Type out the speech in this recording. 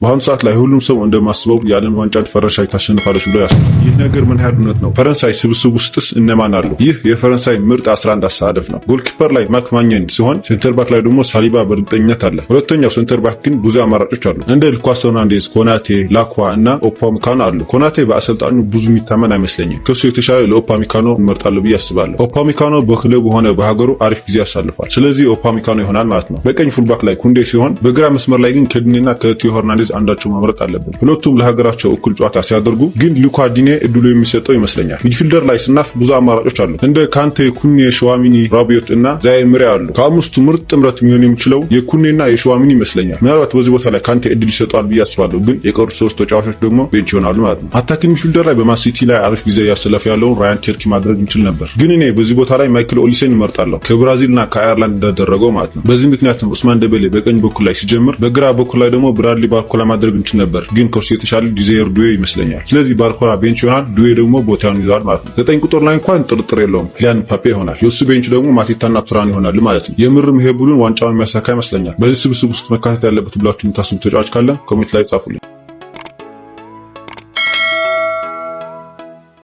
በአሁኑ ሰዓት ላይ ሁሉም ሰው እንደማስበው የዓለም ዋንጫን ፈረንሳይ ታሸንፋለች ብሎ ያስባል። ይህ ነገር ምን ያህል እውነት ነው? ፈረንሳይ ስብስብ ውስጥስ እነማን አሉ? ይህ የፈረንሳይ ምርጥ 11 አሰላለፍ ነው። ጎልኪፐር ላይ ማክ ማኘን ሲሆን ሴንተር ባክ ላይ ደግሞ ሳሊባ በእርግጠኝነት አለ። ሁለተኛው ሴንተር ባክ ግን ብዙ አማራጮች አሉ። እንደ ሉካስ ሄርናንዴዝ፣ ኮናቴ፣ ላኳ እና ኦፓሚካኖ አሉ። ኮናቴ በአሰልጣኙ ብዙ የሚታመን አይመስለኝም። ከሱ የተሻለ ለኦፓሚካኖ እመርጣለሁ ብዬ አስባለሁ። ኦፓሚካኖ በክለቡ ሆነ በሀገሩ አሪፍ ጊዜ ያሳልፋል። ስለዚህ ኦፓሚካኖ ይሆናል ማለት ነው። በቀኝ ፉልባክ ላይ ኩንዴ ሲሆን በግራ መስመር ላይ ግን ከድኔና ከቲዮ ሄርናንዴዝ አንዳቸው መምረጥ አለብን። ሁለቱም ለሀገራቸው እኩል ጨዋታ ሲያደርጉ ግን ሉካ ዲኔ እድሉ የሚሰጠው ይመስለኛል። ሚድፊልደር ላይ ስናፍ ብዙ አማራጮች አሉ። እንደ ካንቴ፣ ኩኔ፣ ሸዋሚኒ፣ ራቢዮት እና ዛይር ምሬ አሉ። ከአምስቱ ምርጥ ጥምረት የሚሆን የሚችለው የኩኔና የሸዋሚኒ ይመስለኛል። ምናልባት በዚህ ቦታ ላይ ካንቴ እድል ይሰጠዋል ብዬ አስባለሁ። ግን የቀሩት ሶስት ተጫዋቾች ደግሞ ቤንች ይሆናሉ ማለት ነው። አታኪንግ ሚድፊልደር ላይ በማን ሲቲ ላይ አሪፍ ጊዜ ያሰለፈ ያለውን ራያን ቸርኪ ማድረግ እንችል ነበር። ግን እኔ በዚህ ቦታ ላይ ማይክል ኦሊሴን እመርጣለሁ፣ ከብራዚልና ከአየርላንድ እንዳደረገው ማለት ነው። በዚህ ምክንያትም ኡስማን ደቤሌ በቀኝ በኩል ላይ ሲጀምር፣ በግራ በኩል ላይ ደግሞ ብራድሊ ባርኮላ ማድረግ እንችል ነበር። ግን ከሱ የተሻለ ዲዛይር ዱዌ ይመስለኛል። ስለዚህ ባርኮላ ቤንች ይሆናል፣ ዱዌ ደግሞ ቦታውን ይዟል ማለት ነው። 9 ቁጥር ላይ እንኳን ጥርጥር የለውም ኪሊያን ምባፔ ይሆናል። የሱ ቤንች ደግሞ ማቴታና ቱራን ይሆናል ማለት ነው። የምርም ይሄ ቡድን ዋንጫውን የሚያሳካ ይመስለኛል። በዚህ ስብስብ ውስጥ መካተት ያለበት ብላችሁ የምታስቡ ተጫዋች ካለ ኮሜንት ላይ ጻፉልኝ።